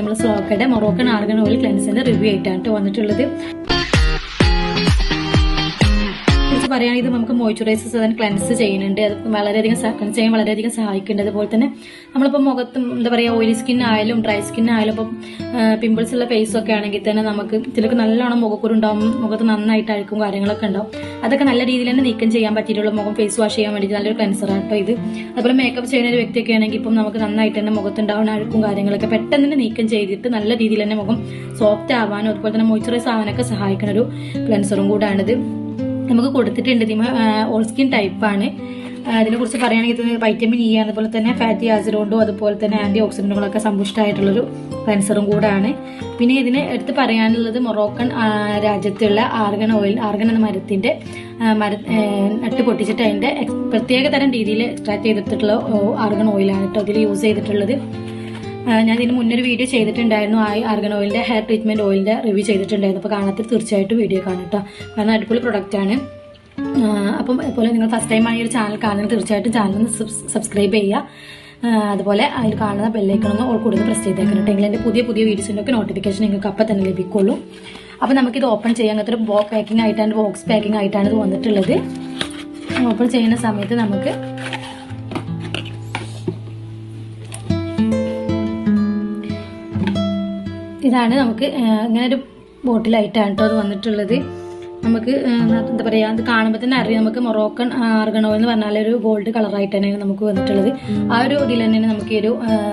നമ്മൾ സ്ലോക്കയുടെ Moroccan argan oil ക്ലെൻസിന്റെ review ആയിട്ടാണ് വന്നിട്ടുള്ളത്. പറയുകയാണെങ്കിൽ ഇത് നമുക്ക് മോയ്സ്ചറൈസേഴ്സ് അതിന് ക്ലെൻസ് ചെയ്യുന്നുണ്ട്. അത് വളരെയധികം ക്ലെൻസ് ചെയ്യാൻ വളരെയധികം സഹായിക്കുന്നുണ്ട്. അതുപോലെ തന്നെ നമ്മളിപ്പോൾ മുഖത്ത് എന്താ പറയുക ഓയിലി സ്കിൻ ആയാലും ഡ്രൈ സ്കിൻ ആയാലും ഇപ്പം പിമ്പിൾസ് ഉള്ള ഫേസ് ഒക്കെ ആണെങ്കിൽ തന്നെ നമുക്ക് ചിലർക്ക് നല്ലോണം മുഖക്കുരു ഉണ്ടാവും, മുഖത്ത് നന്നായിട്ട് അഴുക്കും കാര്യങ്ങളൊക്കെ ഉണ്ടാവും. അതൊക്കെ നല്ല രീതിയിൽ തന്നെ നീക്കം ചെയ്യാൻ പറ്റിയിട്ടുള്ള മുഖം ഫേസ് വാഷ് ചെയ്യാൻ വേണ്ടിയിട്ട് നല്ലൊരു ക്ലെൻസർ ആട്ടോ ഇത്. അതുപോലെ മേക്കപ്പ് ചെയ്യുന്ന ഒരു വ്യക്തിയൊക്കെ ആണെങ്കിൽ ഇപ്പം നമുക്ക് നന്നായിട്ട് തന്നെ മുഖത്തുണ്ടാവുന്ന അഴുക്കും കാര്യങ്ങളൊക്കെ പെട്ടെന്ന് തന്നെ നീക്കം ചെയ്തിട്ട് നല്ല രീതിയിൽ തന്നെ മുഖം സോഫ്റ്റ് ആവാനും അതുപോലെ തന്നെ മോയ്സ്ചറൈസ് ആവാനൊക്കെ സഹായിക്കുന്ന ഒരു ക്ലെൻസറും കൂടാണിത്. നമുക്ക് കൊടുത്തിട്ടുണ്ട്. ഓൾ സ്കിൻ ടൈപ്പാണ്. അതിനെ കുറിച്ച് പറയുകയാണെങ്കിൽ വൈറ്റമിൻ ഇ അതുപോലെ തന്നെ ഫാറ്റി ആസിഡുകൊണ്ടും അതുപോലെ തന്നെ ആന്റി ഓക്സിഡന്റുകളൊക്കെ സമ്പുഷ്ടമായിട്ടുള്ളൊരു ക്ലെൻസറും കൂടാണ്. പിന്നെ ഇതിന് എടുത്ത് പറയാനുള്ളത് മൊറോക്കൻ രാജ്യത്തുള്ള ആർഗൻ ഓയിൽ, ആർഗൻ എന്ന മരത്തിന്റെ നട്ട് പൊട്ടിച്ചിട്ട് അതിന്റെ പ്രത്യേക തരം രീതിയിൽ എക്സ്ട്രാക്ട് ചെയ്തിട്ടുള്ള ആർഗൻ ഓയിലാണ് കേട്ടോ ഇതിൽ യൂസ് ചെയ്തിട്ടുള്ളത്. ഞാൻ ഇതിന് മുന്നൊരു വീഡിയോ ചെയ്തിട്ടുണ്ടായിരുന്നു. ആർഗൻ ഓയിലിന്റെ ഹെയർ ട്രീറ്റ്മെന്റ് ഓയിലിന്റെ റിവ്യൂ ചെയ്തിട്ടുണ്ടായിരുന്നു. അപ്പോൾ കാണാത്ത തീർച്ചയായിട്ടും വീഡിയോ കാണും കേട്ടോ, കാരണം അടിപൊളി പ്രൊഡക്റ്റ് ആണ്. അപ്പം അതുപോലെ നിങ്ങൾ ഫസ്റ്റ് ടൈം ആണ് ഈ ഒരു ചാനൽ കാണുന്നത് തീർച്ചയായിട്ടും ചാനൽ സബ്സ്ക്രൈബ് ചെയ്യുക. അതുപോലെ അതിൽ കാണുന്ന ബെല്ലൈക്കണൊന്ന് ഓൾ കൂടുതൽ പ്രസ് ചെയ്തേക്കണം കേട്ടോ. എൻ്റെ പുതിയ വീഡിയോസിൻ്റെ ഒക്കെ നോട്ടിഫിക്കേഷൻ നിങ്ങൾക്ക് അപ്പം തന്നെ ലഭിക്കുള്ളൂ. അപ്പം നമുക്കിത് ഓപ്പൺ ചെയ്യാൻ അങ്ങനത്തെ ഒരു പാക്കിംഗ് ആയിട്ടാണ്, ബോക്സ് പാക്കിംഗ് ആയിട്ടാണ് ഇത് വന്നിട്ടുള്ളത്. ഓപ്പൺ ചെയ്യുന്ന സമയത്ത് നമുക്ക് ഇതാണ് നമുക്ക് ഇങ്ങനെ ഒരു ബോട്ടിലായിട്ടാണ് കേട്ടോ അത് വന്നിട്ടുള്ളത്. നമുക്ക് എന്താ പറയുക, അത് കാണുമ്പോൾ തന്നെ അറിയാം നമുക്ക് മൊറോക്കൻ ആർഗൻ ഓയിൽ എന്ന് പറഞ്ഞാൽ ഒരു ഗോൾഡ് കളറായിട്ട് തന്നെയാണ് നമുക്ക് വന്നിട്ടുള്ളത്. ആ ഒരു ഇതിൽ തന്നെ നമുക്ക് ഒരു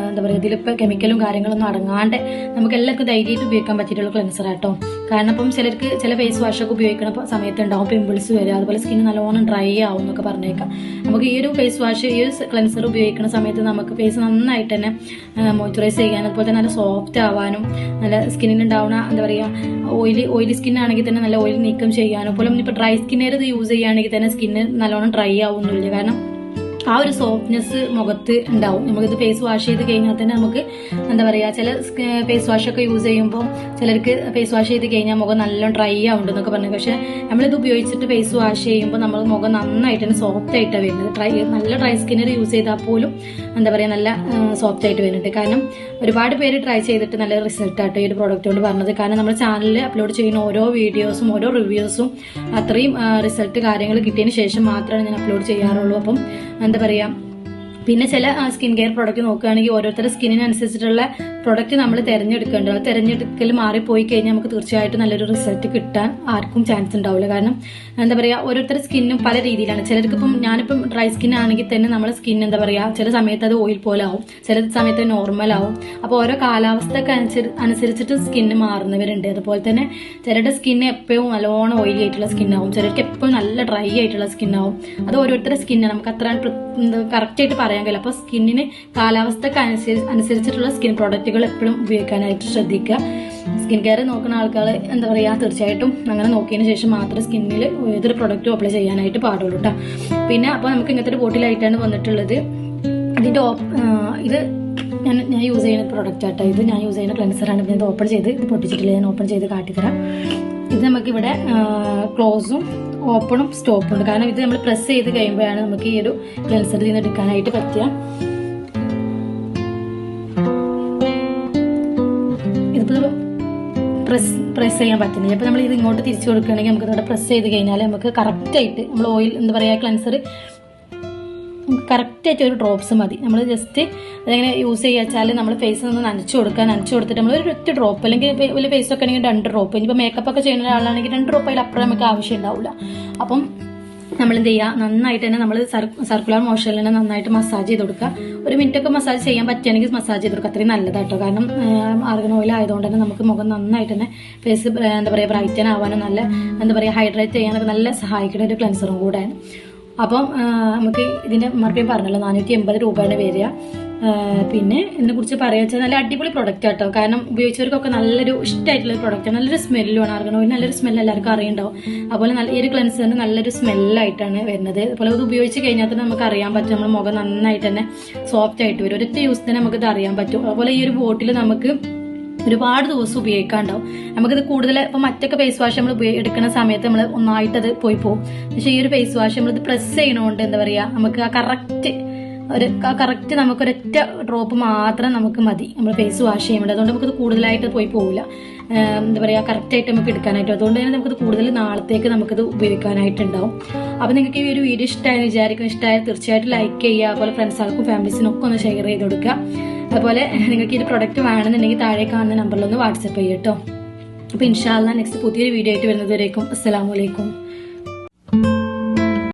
എന്താ പറയുക, ഇതിലിപ്പോൾ കെമിക്കലും കാര്യങ്ങളൊന്നും അടങ്ങാണ്ട് നമുക്ക് എല്ലാവർക്കും ധൈര്യമായിട്ട് ഉപയോഗിക്കാൻ പറ്റിയിട്ടുള്ള ക്ലെൻസർ ആട്ടോ. കാരണം ഇപ്പം ചിലർക്ക് ചില ഫേസ് വാഷൊക്കെ ഉപയോഗിക്കുന്ന സമയത്ത് ഉണ്ടാവും പിമ്പിൾസ് വരിക, അതുപോലെ സ്കിൻ നല്ലോണം ഡ്രൈ ആവും എന്നൊക്കെ പറഞ്ഞേക്കാം. നമുക്ക് ഈ ഒരു ഫേസ് വാഷ്, ഈ ഒരു ക്ലെൻസർ ഉപയോഗിക്കുന്ന സമയത്ത് നമുക്ക് ഫേസ് നന്നായിട്ട് തന്നെ മോയ്സ്ചറൈസ് ചെയ്യാനും അതുപോലെ തന്നെ നല്ല സോഫ്റ്റ് ആവാനും നല്ല സ്കിന്നിനുണ്ടാവുന്ന എന്താ പറയുക ഓയിലി സ്കിൻ ആണെങ്കിൽ തന്നെ നല്ല ഓയിൽ നീക്കം ചെയ്യാനും പോലെ ഇപ്പോൾ ഡ്രൈ സ്കിന്നേർ ഇത് യൂസ് ചെയ്യുകയാണെങ്കിൽ തന്നെ സ്കിന്ന് നല്ലോണം ഡ്രൈ ആവുന്നില്ല. കാരണം ആ ഒരു സോഫ്റ്റ്നെസ് മുഖത്ത് ഉണ്ടാവും. നമുക്കിത് ഫേസ് വാഷ് ചെയ്ത് കഴിഞ്ഞാൽ തന്നെ നമുക്ക് എന്താ പറയുക, ചില ഫേസ് വാഷൊക്കെ യൂസ് ചെയ്യുമ്പോൾ ചിലർക്ക് ഫേസ് വാഷ് ചെയ്ത് കഴിഞ്ഞാൽ മുഖം നല്ല ഡ്രൈ ആവുണ്ടെന്നൊക്കെ പറഞ്ഞു. പക്ഷെ നമ്മളിത് ഉപയോഗിച്ചിട്ട് ഫേസ് വാഷ് ചെയ്യുമ്പോൾ നമ്മൾ മുഖം നന്നായിട്ട് തന്നെ സോഫ്റ്റ് ആയിട്ടാണ് വരുന്നത്. നല്ല ഡ്രൈ സ്കിന്നർ യൂസ് ചെയ്താൽ പോലും എന്താ പറയുക നല്ല സോഫ്റ്റ് ആയിട്ട് വരുന്നുണ്ട്. കാരണം ഒരുപാട് പേര് ട്രൈ ചെയ്തിട്ട് നല്ല റിസൾട്ട് ആട്ടോ ഈ ഒരു പ്രോഡക്റ്റ് കൊണ്ട് പറഞ്ഞത്. കാരണം നമ്മുടെ ചാനലിൽ അപ്ലോഡ് ചെയ്യുന്ന ഓരോ വീഡിയോസും ഓരോ റിവ്യൂസും അത്രയും റിസൾട്ട് കാര്യങ്ങൾ കിട്ടിയതിന് ശേഷം മാത്രമാണ് ഞാൻ അപ്ലോഡ് ചെയ്യാറുള്ളൂ. അപ്പം എന്താ പറയാ, പിന്നെ ചില സ്കിൻ കെയർ പ്രോഡക്റ്റ് നോക്കുകയാണെങ്കിൽ ഓരോരുത്തരുടെ സ്കിന്നിനനുസരിച്ചിട്ടുള്ള പ്രോഡക്റ്റ് നമ്മൾ തിരഞ്ഞെടുക്കേണ്ടത്. അത് തിരഞ്ഞെടുക്കൽ മാറിപ്പോയി കഴിഞ്ഞാൽ നമുക്ക് തീർച്ചയായിട്ടും നല്ലൊരു റിസൾട്ട് കിട്ടാൻ ആർക്കും ചാൻസ് ഉണ്ടാവില്ല. കാരണം എന്താ പറയുക, ഓരോരുത്തരുടെ സ്കിന്നും പല രീതിയിലാണ്. ചിലർക്ക് ഇപ്പം ഞാനിപ്പം ഡ്രൈ സ്കിൻ ആണെങ്കിൽ തന്നെ നമ്മുടെ സ്കിൻ എന്താ പറയുക, ചില സമയത്ത് അത് ഓയിൽ പോലെ ആവും, ചില സമയത്ത് നോർമൽ ആവും. അപ്പോൾ ഓരോ കാലാവസ്ഥക്ക് അനുസരിച്ചിട്ട് സ്കിന്ന് മാറുന്നവരുണ്ട്. അതുപോലെ തന്നെ ചിലരുടെ സ്കിന്ന് എപ്പോഴും നല്ലോണം ഓയിലി ആയിട്ടുള്ള സ്കിന്നാവും, ചിലർക്ക് എപ്പോഴും നല്ല ഡ്രൈ ആയിട്ടുള്ള സ്കിന്നാവും. അത് ഓരോരുത്തരുടെ സ്കിന്നാണ്, നമുക്ക് അത്ര കറക്റ്റ് ആയിട്ട് പറയാൻ കഴിയില്ല. അപ്പോൾ സ്കിന്നിന് കാലാവസ്ഥക്ക് അനുസരിച്ചിട്ടുള്ള സ്കിൻ പ്രോഡക്റ്റുകൾ എപ്പോഴും ഉപയോഗിക്കാനായിട്ട് ശ്രദ്ധിക്കുക. സ്കിൻ കെയർ നോക്കുന്ന ആൾക്കാർ എന്താ പറയുക, തീർച്ചയായിട്ടും അങ്ങനെ നോക്കിയതിന് ശേഷം മാത്രമേ സ്കിന്നിൽ ഏതൊരു പ്രൊഡക്റ്റും അപ്ലൈ ചെയ്യാനായിട്ട് പാടുള്ളൂ കേട്ടോ. പിന്നെ അപ്പോൾ നമുക്ക് ഇങ്ങനത്തെ ഒരു ബോട്ടിലായിട്ടാണ് വന്നിട്ടുള്ളത്. ഇതിൻ്റെ ഇത് ഞാൻ യൂസ് ചെയ്യുന്ന പ്രൊഡക്റ്റ് ആട്ടോ. ഇത് ഞാൻ യൂസ് ചെയ്യുന്ന ക്ലെൻസറാണ്. ഇത് ഓപ്പൺ ചെയ്ത് ഇത് പൊട്ടിച്ചിട്ടില്ല, ഞാൻ ഓപ്പൺ ചെയ്ത് കാട്ടിത്തരാം. ഇത് നമുക്കിവിടെ ക്ലോസും ഓപ്പണും സ്റ്റോപ്പും ഉണ്ട്. കാരണം ഇത് നമ്മൾ പ്രസ് ചെയ്ത് കഴിയുമ്പോഴാണ് നമുക്ക് ഈ ഒരു ക്ലെൻസർ നിന്ന് എടുക്കാനായിട്ട് പറ്റുക. ഇതിപ്പോൾ പ്രസ് ചെയ്യാൻ പറ്റുന്നില്ല. അപ്പോൾ നമ്മൾ ഇത് ഇങ്ങോട്ട് തിരിച്ചു കൊടുക്കുകയാണെങ്കിൽ നമുക്ക് ഇവിടെ പ്രസ് ചെയ്ത് കഴിഞ്ഞാൽ നമുക്ക് കറക്റ്റായിട്ട് നമ്മൾ ഓയിൽ എന്താ പറയുക ക്ലെൻസർ കറക്റ്റായിട്ട് ഒരു ഡ്രോപ്സ് മതി. നമ്മൾ ജസ്റ്റ് അതെങ്ങനെ യൂസ് ചെയ്യുക വെച്ചാൽ നമ്മൾ ഫേസിൽ നിന്ന് നനച്ചു കൊടുത്തിട്ട് നമ്മൾ ഒരു ഒറ്റ ഡ്രോപ്പ്, അല്ലെങ്കിൽ വലിയ ഫേസ് ഒക്കെ ആണെങ്കിൽ 2 ഡ്രോപ്പ്. ഇനിയിപ്പോൾ മേക്കപ്പ് ഒക്കെ ചെയ്യുന്ന ഒരാളാണെങ്കിൽ 2 ഡ്രോപ്പ് അതിലപ്പുറം നമുക്ക് ആവശ്യം ഉണ്ടാവില്ല. അപ്പം നമ്മൾ എന്ത് ചെയ്യുക, നന്നായിട്ട് തന്നെ നമ്മൾ സർക്കുലർ മോഷനിൽ തന്നെ നന്നായിട്ട് മസാജ് ചെയ്ത് കൊടുക്കുക. 1 മിനിറ്റ് ഒക്കെ മസാജ് ചെയ്യാൻ പറ്റുകയാണെങ്കിൽ മസാജ് ചെയ്ത് കൊടുക്കുക, അത്രയും നല്ലതാട്ടോ. കാരണം ആർഗൻ ഓയിൽ ആയതുകൊണ്ട് തന്നെ നമുക്ക് മുഖം നന്നായിട്ട് തന്നെ ഫേസ് എന്താ പറയുക ബ്രൈറ്റൻ ആവാനും നല്ല എന്താ പറയുക ഹൈഡ്രേറ്റ് ചെയ്യാനൊക്കെ നല്ല സഹായിക്കുന്ന ഒരു ക്ലെൻസറും കൂടെയാണ്. അപ്പം നമുക്ക് ഇതിന്റെ മറുപടിയും പറഞ്ഞല്ലോ 480 രൂപയാണ് വരിക. പിന്നെ ഇതിനെ കുറിച്ച് പറയുക വെച്ചാൽ നല്ല അടിപൊളി പ്രൊഡക്റ്റ് ആട്ടോ. കാരണം ഉപയോഗിച്ചവർക്കൊക്കെ നല്ലൊരു ഇഷ്ടമായിട്ടുള്ള പ്രൊഡക്റ്റ്, നല്ലൊരു സ്മെല്ലുമാണ്. ആർഗൻ ഓയിൽ നല്ലൊരു സ്മെല്ല് എല്ലാവർക്കും അറിയുണ്ടാവും. അതുപോലെ നല്ല ഈ ഒരു ക്ലെൻസറിന് നല്ലൊരു സ്മെല്ലായിട്ടാണ് വരുന്നത്. അതുപോലെ ഇത് ഉപയോഗിച്ച് കഴിഞ്ഞാൽ തന്നെ നമുക്ക് അറിയാൻ പറ്റും നമ്മുടെ മുഖം നന്നായിട്ട് തന്നെ സോഫ്റ്റ് ആയിട്ട് വരും. ഒരൊറ്റ യൂസ് തന്നെ നമുക്കിത് അറിയാൻ പറ്റും. അതുപോലെ ഈ ഒരു ബോട്ടിൽ നമുക്ക് ഒരുപാട് ദിവസം ഉപയോഗിക്കാണ്ടാവും. നമുക്കിത് കൂടുതൽ ഇപ്പം മറ്റൊക്കെ ഫേസ് വാഷ് നമ്മൾ എടുക്കുന്ന സമയത്ത് നമ്മൾ ഒന്നായിട്ട് അത് പോയി പോകും. പക്ഷേ ഈ ഒരു ഫേസ് വാഷ് നമ്മളിത് പ്രസ് ചെയ്യണോണ്ട് എന്താ പറയുക, നമുക്ക് ആ കറക്റ്റ് കറക്റ്റ് നമുക്കൊരൊറ്റ ഡ്രോപ്പ് മാത്രം നമുക്ക് മതി നമ്മൾ ഫേസ് വാഷ് ചെയ്യുമ്പോൾ. അതുകൊണ്ട് നമുക്കത് കൂടുതലായിട്ട് പോയി പോകില്ല, എന്താ പറയുക, കറക്റ്റായിട്ട് നമുക്ക് എടുക്കാനായിട്ട്. അതുകൊണ്ട് തന്നെ നമുക്കത് കൂടുതൽ നാളത്തേക്ക് നമുക്കത് ഉപയോഗിക്കാനായിട്ടുണ്ടാവും. അപ്പോൾ നിങ്ങൾക്ക് ഈ ഒരു വീഡിയോ ഇഷ്ടമായെന്ന് വിചാരിക്കും. ഇഷ്ടമായാൽ തീർച്ചയായിട്ടും ലൈക്ക് ചെയ്യുക. അതുപോലെ ഫ്രണ്ട്സുകൾക്കും ഫാമിലീസിനും ഒക്കെ ഒന്ന് ഷെയർ ചെയ്ത് കൊടുക്കുക. അതുപോലെ നിങ്ങൾക്ക് ഈ ഒരു പ്രൊഡക്റ്റ് വേണമെന്നുണ്ടെങ്കിൽ താഴെ കാണുന്ന നമ്പറിലൊന്ന് വാട്സപ്പ് ചെയ്യുക കേട്ടോ. അപ്പോൾ ഇൻഷാ അല്ലാഹ് നെക്സ്റ്റ് പുതിയൊരു വീഡിയോ ആയിട്ട് വരുന്നതുവരേക്കും അസ്സലാമു അലൈക്കും.